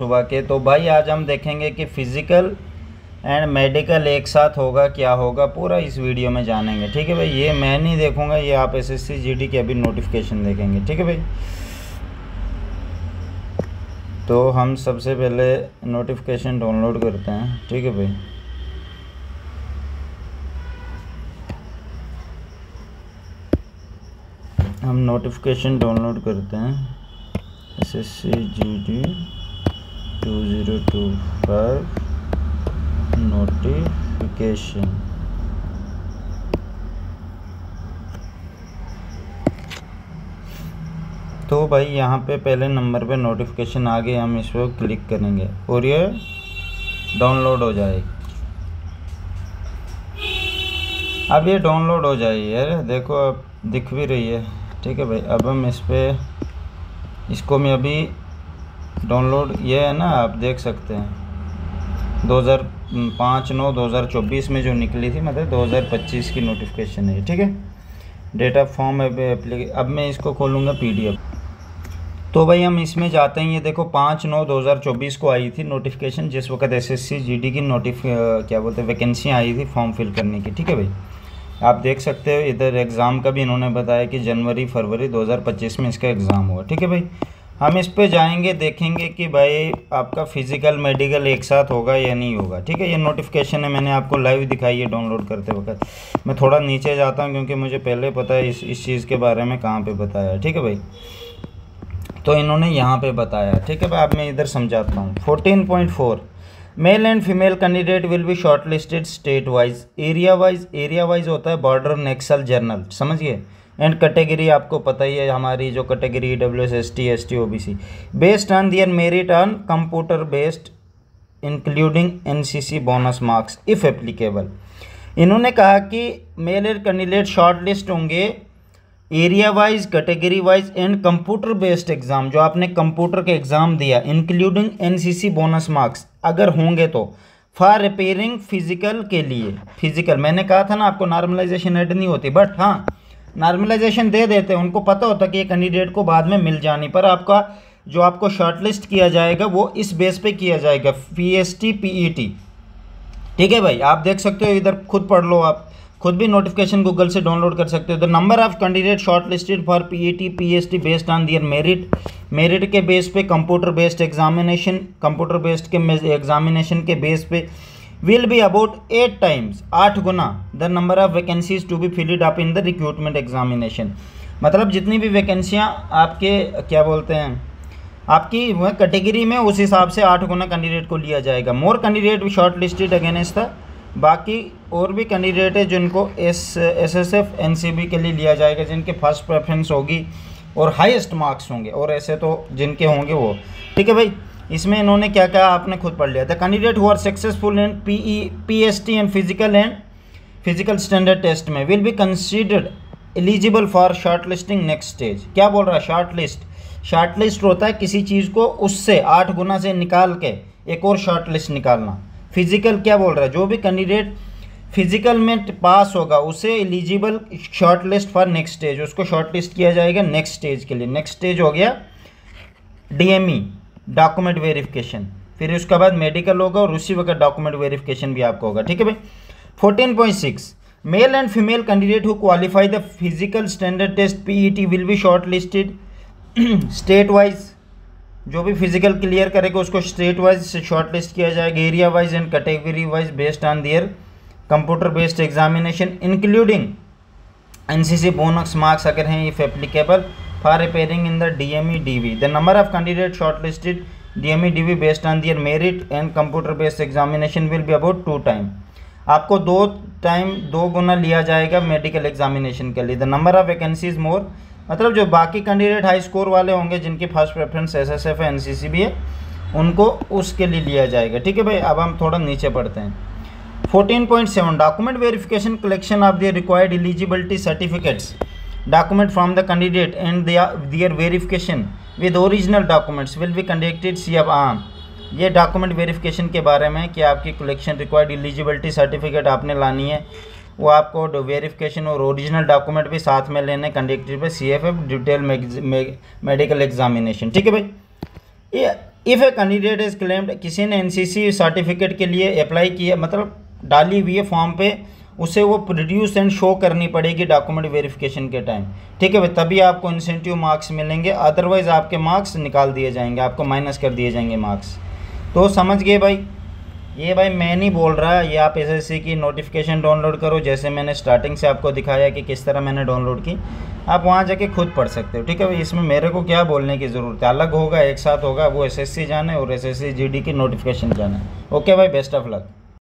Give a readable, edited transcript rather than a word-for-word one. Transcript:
सुबह के। तो भाई आज हम देखेंगे कि फिज़िकल एंड मेडिकल एक साथ होगा, क्या होगा, पूरा इस वीडियो में जानेंगे। ठीक है भाई, ये मैं नहीं देखूंगा, ये आप एसएससी जीडी के अभी नोटिफिकेशन देखेंगे। ठीक है भाई, तो हम सबसे पहले नोटिफिकेशन डाउनलोड करते हैं। ठीक है भाई, हम नोटिफिकेशन डाउनलोड करते हैं। SSC GD 2025 notification. तो भाई यहाँ पे पहले नंबर पे नोटिफिकेशन आ गए, हम इस पर क्लिक करेंगे और ये डाउनलोड हो जाएगी। अब ये डाउनलोड हो जाएगी यार, देखो अब दिख भी रही है। ठीक है भाई, अब हम इस पर इसको मैं अभी डाउनलोड, ये है ना, आप देख सकते हैं 2005/9/2024 में जो निकली थी, मतलब 2025 की नोटिफिकेशन है। ठीक है, डेटा फॉर्म एप्लीकेशन। अब मैं इसको खोलूँगा पीडीएफ। तो भाई हम इसमें जाते हैं। ये देखो 5/9/2024 को आई थी नोटिफिकेशन, जिस वक्त एसएससी जीडी की क्या बोलते हैं वैकेंसी आई थी फॉर्म फिल करने की। ठीक है भाई, आप देख सकते हो इधर एग्ज़ाम का भी इन्होंने बताया कि जनवरी-फरवरी 2025 में इसका एग्ज़ाम हुआ। ठीक है भाई, हम इस पे जाएंगे, देखेंगे कि भाई आपका फिज़िकल मेडिकल एक साथ होगा या नहीं होगा। ठीक है, ये नोटिफिकेशन है, मैंने आपको लाइव दिखाई है डाउनलोड करते वक्त। मैं थोड़ा नीचे जाता हूँ क्योंकि मुझे पहले पता है इस चीज़ के बारे में कहाँ पे बताया। ठीक है भाई, तो इन्होंने यहाँ पे बताया। ठीक है भाई, अब मैं इधर समझाता हूँ। 14.4 male and female candidate will be short listed state wise, area wise होता है बॉर्डर नेक्सल जर्नल, समझिए। एंड कैटेगरी आपको पता ही है, हमारी जो category EWS ST ST OBC, based on their merit on computer based including NCC bonus marks if applicable. इन्होंने कहा कि मेल कैंडिडेट शॉर्ट लिस्ट होंगे area wise, category wise and computer based exam, जो आपने कंप्यूटर के exam दिया, including NCC bonus marks अगर होंगे तो, फॉर रिपेयरिंग फिजिकल के लिए। फिजिकल मैंने कहा था ना आपको, नॉर्मलाइजेशन ऐड नहीं होती, बट हाँ नॉर्मलाइजेशन दे देते हैं, उनको पता होता कि ये कैंडिडेट को बाद में मिल जानी, पर आपका जो आपको शॉर्टलिस्ट किया जाएगा वो इस बेस पे किया जाएगा, PST PET। ठीक है भाई, आप देख सकते हो, इधर खुद पढ़ लो, आप खुद भी नोटिफिकेशन गूगल से डाउनलोड कर सकते हो। The number of candidate short listed for PET PST based on their merit के बेस पे, computer based examination, computer based के एग्जामिनेशन के बेस पे विल बी अबाउट 8 टाइम्स, 8 गुना the number of vacancies to be filled up in the recruitment examination. मतलब जितनी भी वैकेंसियाँ आपके क्या बोलते हैं आपकी वह कैटेगरी में, उस हिसाब से 8 गुना कैंडिडेट को लिया जाएगा। More candidate short listed against था, बाकी और भी कैंडिडेट है जिनको SSF NCB के लिए लिया जाएगा, जिनके फर्स्ट प्रेफरेंस होगी और हाईएस्ट मार्क्स होंगे, और ऐसे तो जिनके होंगे वो। ठीक है भाई, इसमें इन्होंने क्या कहा आपने खुद पढ़ लिया। The candidate who are successful in PST and physical standard test में will be considered eligible for short listing next stage. क्या बोल रहा है, शॉर्ट लिस्ट होता है किसी चीज़ को उससे 8 गुना से निकाल के एक और शॉर्ट लिस्ट निकालना। फिजिकल क्या बोल रहा है, जो भी कैंडिडेट फिजिकल में पास होगा उसे eligible short list for next stage, उसको शॉर्ट लिस्ट किया जाएगा नेक्स्ट स्टेज के लिए। नेक्स्ट स्टेज हो गया DME डॉक्यूमेंट वेरिफिकेशन, फिर उसके बाद मेडिकल होगा और उसी वक्त डॉक्यूमेंट वेरिफिकेशन भी आपको होगा। ठीक है भाई। 14.6 male and female candidate who qualify the physical standard test PET will be short listed state wise, जो भी फिजिकल क्लियर करेगा उसको स्टेट वाइज शॉर्ट लिस्ट किया जाएगा, area wise and category wise based on their computer based examination including NCC bonus marks अगर हैं if applicable for repairing in the DME DV। The number of candidate short listed DME DV based on their merit and computer based examination will be about 2 time. आपको 2 गुना लिया जाएगा medical examination के लिए। The number of vacancies more, मतलब जो बाकी candidate high score वाले होंगे जिनकी फर्स्ट प्रेफरेंस SSF है NCC भी है, उनको उसके लिए लिया जाएगा। ठीक है भाई, अब हम थोड़ा नीचे पढ़ते हैं। 14.7 document verification collection of the required eligibility certificates document from the candidate and their verification with original documents will be conducted ये डॉक्यूमेंट वेरिफिकेशन के बारे में कि आपकी कलेक्शन रिक्वायर्ड एलिजिबिलिटी सर्टिफिकेट आपने लानी है, वो आपको वेरिफिकेशन और ओरिजिनल डॉक्यूमेंट भी साथ में लेने, conducted by CFF detail medical examination. ठीक है भाई, ये if a candidate is claimed, किसी ने एनसीसी सर्टिफिकेट के लिए अप्लाई किया, मतलब डाली हुई है फॉर्म पे, उसे वो प्रोड्यूस एंड शो करनी पड़ेगी डॉक्यूमेंट वेरिफिकेशन के टाइम, ठीक है भाई, तभी आपको इंसेंटिव मार्क्स मिलेंगे, अदरवाइज़ आपके मार्क्स निकाल दिए जाएंगे, आपको माइनस कर दिए जाएंगे मार्क्स। तो समझ गए भाई, ये भाई मैं नहीं बोल रहा, ये आप एसएससी की नोटिफिकेशन डाउनलोड करो, जैसे मैंने स्टार्टिंग से आपको दिखाया कि किस तरह मैंने डाउनलोड की, आप वहाँ जाके खुद पढ़ सकते हो, ठीक है भाई। इसमें मेरे को क्या बोलने की ज़रूरत है, अलग होगा, एक साथ होगा, वो एसएससी जाने और एसएससी जीडी की नोटिफिकेशन जाने। ओके भाई, बेस्ट ऑफ लक।